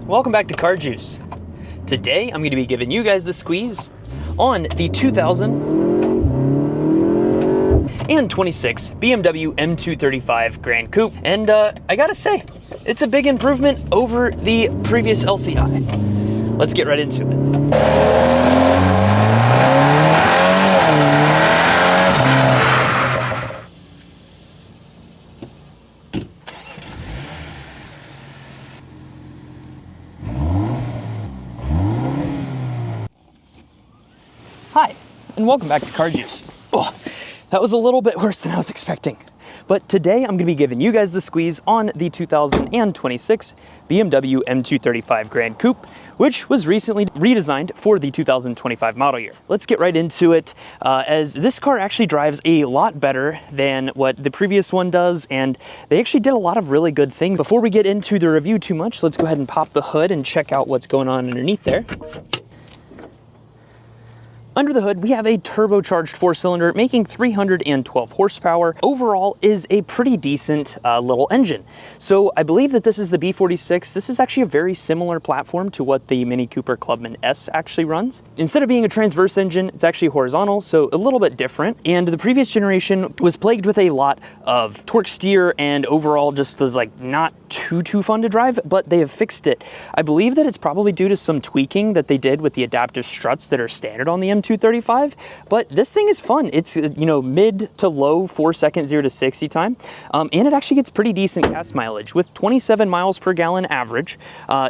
welcome back to Car Juice. Today I'm going to be giving you guys the squeeze on the 2026 BMW M235 Grand Coupe, and I gotta say, it's a big improvement over the previous LCI. Let's get right into it. Hi, and welcome back to Car Juice. Oh, that was a little bit worse than I was expecting. But today I'm going to be giving you guys the squeeze on the 2026 BMW M235 Grand Coupe, which was recently redesigned for the 2025 model year. Let's get right into it, as this car actually drives a lot better than what the previous one does, and they actually did a lot of really good things. Before we get into the review too much, let's go ahead and pop the hood and check out what's going on underneath there. Under the hood, we have a turbocharged 4-cylinder making 312 horsepower. Overall is a pretty decent little engine. So I believe that this is the B46. This is actually a very similar platform to what the Mini Cooper Clubman S actually runs. Instead of being a transverse engine, it's actually horizontal, so a little bit different. And the previous generation was plagued with a lot of torque steer and overall just was like not too fun to drive, but they have fixed it. I believe that it's probably due to some tweaking that they did with the adaptive struts that are standard on the M235, but this thing is fun. It's, you know, mid to low 4-second 0 to 60 time, and it actually gets pretty decent gas mileage with 27 miles per gallon average.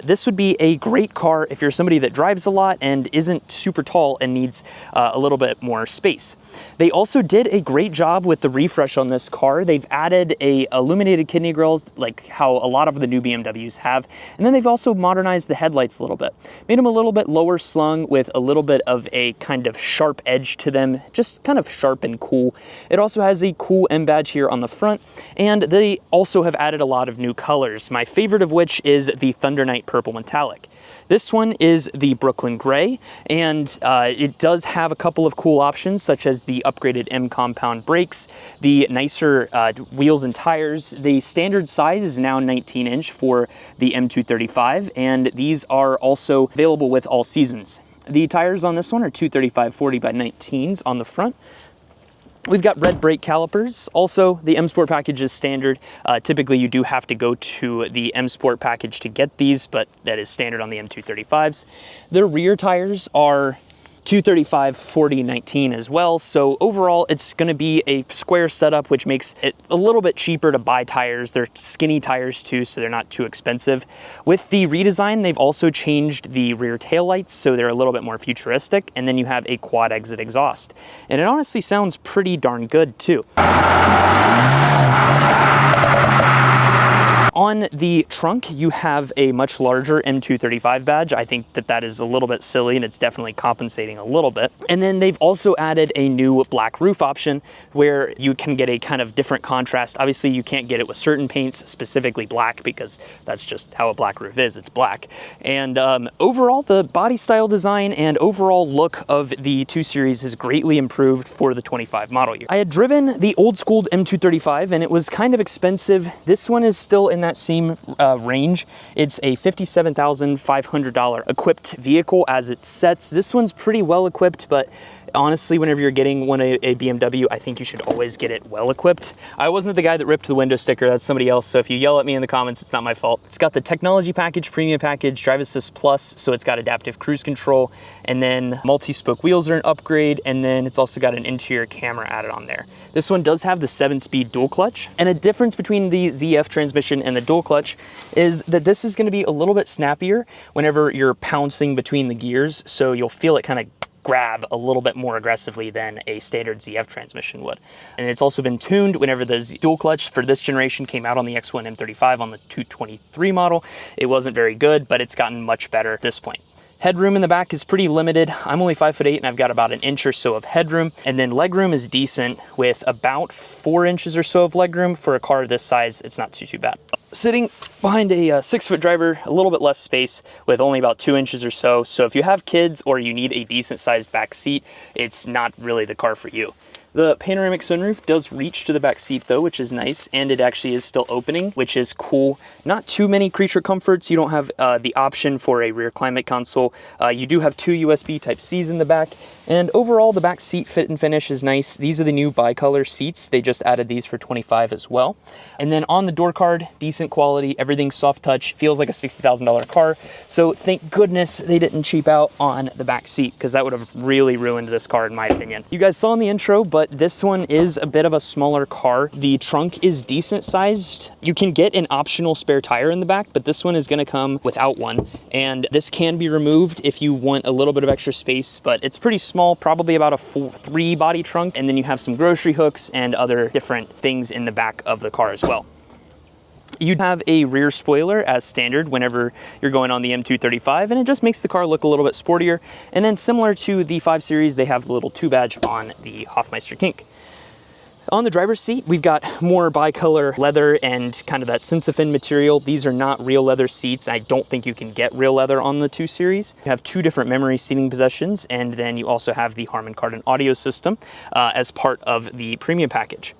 This would be a great car if you're somebody that drives a lot and isn't super tall and needs a little bit more space. They also did a great job with the refresh on this car. They've added a illuminated kidney grille, like how a lot of the new BMWs have, and then they've also modernized the headlights a little bit, made them a little bit lower slung with a little bit of a kind of sharp edge to them, just kind of sharp and cool. It also has a cool M badge here on the front, and they also have added a lot of new colors, my favorite of which is the Thunder Night Purple Metallic. This one is the Brooklyn Gray, and it does have a couple of cool options, such as the upgraded M compound brakes, the nicer wheels and tires. The standard size is now 19-inch for the M235, and these are also available with all seasons. The tires on this one are 235/40 by 19s on the front. We've got red brake calipers. Also, the M Sport package is standard. Typically, you do have to go to the M Sport package to get these, but that is standard on the M235s. The rear tires are 235/40/19 as well. So overall, it's going to be a square setup, which makes it a little bit cheaper to buy tires. They're skinny tires too, so they're not too expensive. With the redesign, they've also changed the rear taillights, so they're a little bit more futuristic. And then you have a quad exit exhaust. And it honestly sounds pretty darn good too. On the trunk, you have a much larger M235 badge. I think that that is a little bit silly, and it's definitely compensating a little bit. And then they've also added a new black roof option where you can get a kind of different contrast. Obviously, you can't get it with certain paints, specifically black, because that's just how a black roof is. It's black. And overall, the body style design and overall look of the 2 Series has greatly improved for the 25 model year. I had driven the old school M235, and it was kind of expensive. This one is still in that same range. It's a $57,500 equipped vehicle as it sets. This one's pretty well equipped, but honestly, whenever you're getting a BMW, I think you should always get it well equipped. I wasn't the guy that ripped the window sticker, that's somebody else, so if you yell at me in the comments, it's not my fault. It's got the technology package, premium package, Drive Assist Plus, so it's got adaptive cruise control, and then multi-spoke wheels are an upgrade, and then it's also got an interior camera added on there. This one does have the 7-speed dual clutch, and a difference between the ZF transmission and the dual clutch is that this is going to be a little bit snappier whenever you're pouncing between the gears, so you'll feel it kind of grab a little bit more aggressively than a standard ZF transmission would. And it's also been tuned whenever the dual clutch for this generation came out on the X1 M35 on the 223 model. It wasn't very good, but it's gotten much better at this point. Headroom in the back is pretty limited. I'm only 5'8" and I've got about an inch or so of headroom. And then legroom is decent with about 4 inches or so of legroom. For a car this size, it's not too bad. Sitting behind a 6-foot driver, a little bit less space with only about 2 inches or so. So if you have kids or you need a decent sized back seat, it's not really the car for you. The panoramic sunroof does reach to the back seat though, which is nice, and it actually is still opening, which is cool. Not too many creature comforts. You don't have the option for a rear climate console. You do have 2 USB Type-Cs in the back, and overall the back seat fit and finish is nice. These are the new bicolor seats. They just added these for $25 as well. And then on the door card, decent quality, everything's soft touch, feels like a $60,000 car. So thank goodness they didn't cheap out on the back seat, because that would have really ruined this car in my opinion. You guys saw in the intro, but this one is a bit of a smaller car. The trunk is decent sized. You can get an optional spare tire in the back, but this one is gonna come without one. And this can be removed if you want a little bit of extra space, but it's pretty small, probably about a 3 body trunk. And then you have some grocery hooks and other different things in the back of the car as well. You'd have a rear spoiler as standard whenever you're going on the M235, and it just makes the car look a little bit sportier. And then similar to the 5 Series, they have the little 2 badge on the Hofmeister kink. On the driver's seat, we've got more bicolor leather and kind of that Sensafin material. These are not real leather seats. I don't think you can get real leather on the 2 Series. You have 2 different memory seating positions, and then you also have the Harman Kardon audio system as part of the premium package.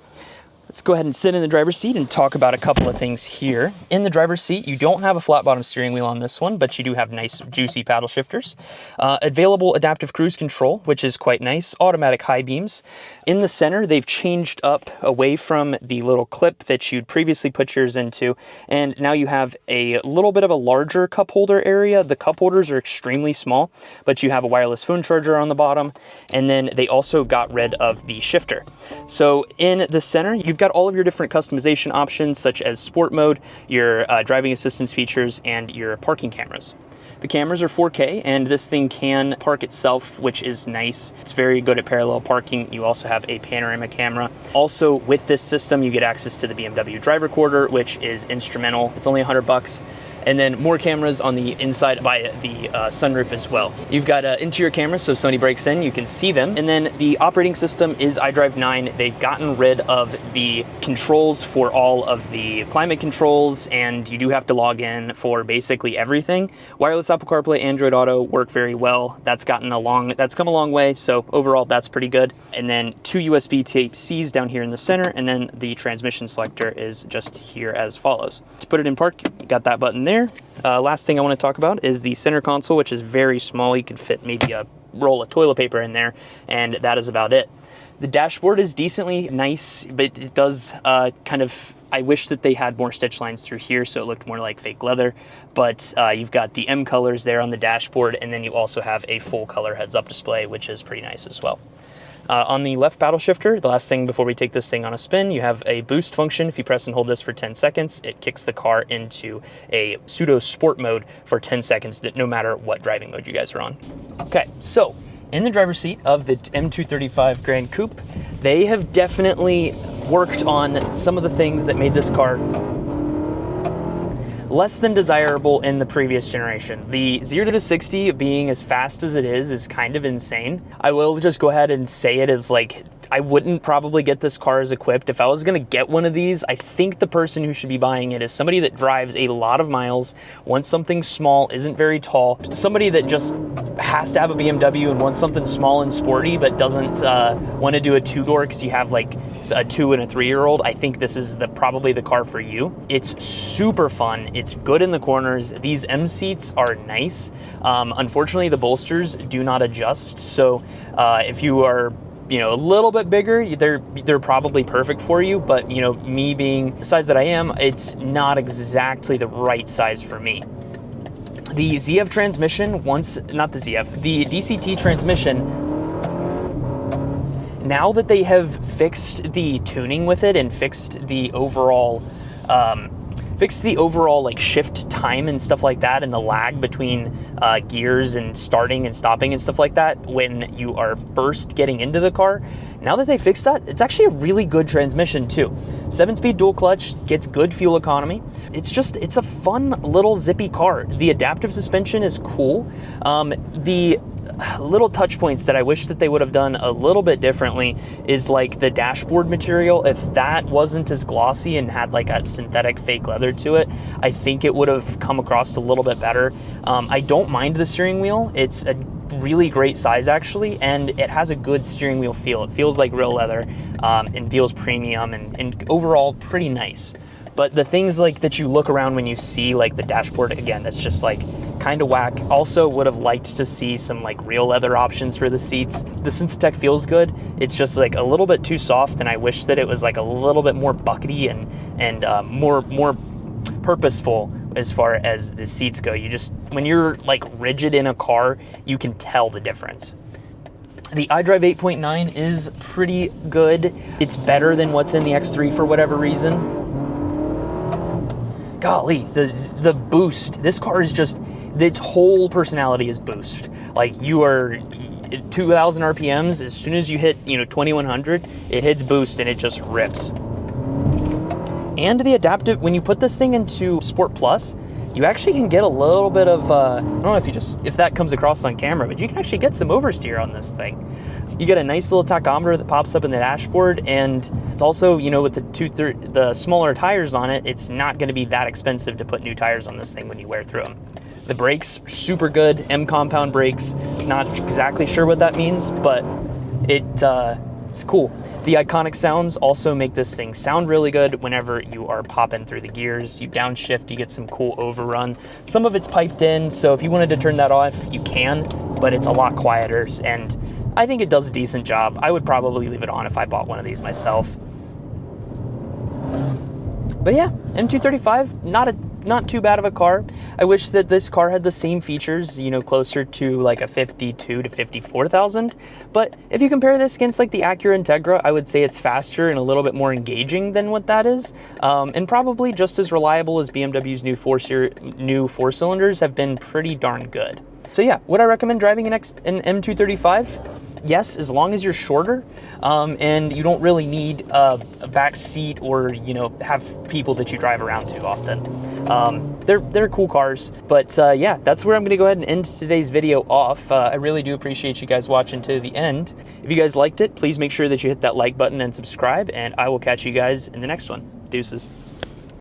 Let's go ahead and sit in the driver's seat and talk about a couple of things here. In the driver's seat, you don't have a flat bottom steering wheel on this one, but you do have nice juicy paddle shifters. Available adaptive cruise control, which is quite nice. Automatic high beams. In the center, they've changed up away from the little clip that you'd previously put yours into, and now you have a little bit of a larger cup holder area. The cup holders are extremely small, but you have a wireless phone charger on the bottom, and then they also got rid of the shifter. So in the center, you've got all of your different customization options, such as sport mode, your driving assistance features, and your parking cameras. The cameras are 4K, and this thing can park itself, which is nice. It's very good at parallel parking. You also have a panoramic camera. Also, with this system, you get access to the BMW Drive Recorder, which is instrumental. It's only $100. And then more cameras on the inside by the sunroof as well. You've got interior cameras, so if somebody breaks in, you can see them. And then the operating system is iDrive 9. They've gotten rid of the controls for all of the climate controls, and you do have to log in for basically everything. Wireless Apple CarPlay, Android Auto work very well. That's come a long way, so overall that's pretty good. And then 2 USB Type-Cs down here in the center, and then the transmission selector is just here as follows. To put it in park, you got that button there. Last thing I want to talk about is the center console, which is very small. You could fit maybe a roll of toilet paper in there, and that is about it. The dashboard is decently nice, but it does I wish that they had more stitch lines through here so it looked more like fake leather, but you've got the M colors there on the dashboard, and then you also have a full color heads-up display, which is pretty nice as well. On the left paddle shifter, the last thing before we take this thing on a spin, you have a boost function. If you press and hold this for 10 seconds, it kicks the car into a pseudo sport mode for 10 seconds, no matter what driving mode you guys are on. Okay, so in the driver's seat of the M235 Grand Coupe, they have definitely worked on some of the things that made this car less than desirable in the previous generation. The 0 to 60 being as fast as it is kind of insane. I will just go ahead and say it as like, I wouldn't probably get this car as equipped. If I was gonna get one of these, I think the person who should be buying it is somebody that drives a lot of miles, wants something small, isn't very tall, somebody that just has to have a BMW and wants something small and sporty, but doesn't want to do a 2-door because you have like a 2 and a 3-year-old. I think this is probably the car for you. It's super fun. It's good in the corners. These M seats are nice. Unfortunately, the bolsters do not adjust. So if you are a little bit bigger, they're probably perfect for you, but me being the size that I am, it's not exactly the right size for me. The ZF transmission, the DCT transmission, now that they have fixed the tuning with it and fixed the overall like shift time and stuff like that, and the lag between gears and starting and stopping and stuff like that when you are first getting into the car. Now that they fixed that, it's actually a really good transmission too. 7-speed dual clutch, gets good fuel economy. It's a fun little zippy car. The adaptive suspension is cool. The little touch points that I wish that they would have done a little bit differently is like the dashboard material. If that wasn't as glossy and had like a synthetic fake leather to it, I think it would have come across a little bit better. I don't mind the steering wheel. It's a really great size actually, and it has a good steering wheel feel. It feels like real leather, and feels premium, and overall pretty nice. But the things like that you look around when you see like the dashboard, again, that's just like kind of whack. Also would have liked to see some like real leather options for the seats. The Sensatech feels good. It's just like a little bit too soft, and I wish that it was like a little bit more buckety and more purposeful as far as the seats go. You just, when you're like rigid in a car, you can tell the difference. The iDrive 8.9 is pretty good. It's better than what's in the X3 for whatever reason. Golly, the boost. This car is just, its whole personality is boost. Like, you are 2,000 RPMs, as soon as you hit, 2,100, it hits boost and it just rips. And the adaptive, when you put this thing into Sport Plus, you actually can get a little bit of, I don't know if that comes across on camera, but you can actually get some oversteer on this thing. You get a nice little tachometer that pops up in the dashboard, and it's also, with the smaller tires on it, it's not going to be that expensive to put new tires on this thing when you wear through them. The brakes are super good, M compound brakes. Not exactly sure what that means, but it's cool. The iconic sounds also make this thing sound really good whenever you are popping through the gears. You downshift, you get some cool overrun. Some of it's piped in, so if you wanted to turn that off, you can, but it's a lot quieter, and I think it does a decent job. I would probably leave it on if I bought one of these myself. But yeah, M235, not too bad of a car. I wish that this car had the same features, closer to like a 52 to 54,000. But if you compare this against like the Acura Integra, I would say it's faster and a little bit more engaging than what that is, and probably just as reliable as BMW's new four cylinders have been pretty darn good. So yeah, would I recommend driving an M235? Yes, as long as you're shorter, and you don't really need a back seat or, have people that you drive around too often. They're cool cars, but yeah, that's where I'm gonna go ahead and end today's video off. I really do appreciate you guys watching to the end. If you guys liked it, please make sure that you hit that like button and subscribe, and I will catch you guys in the next one. Deuces.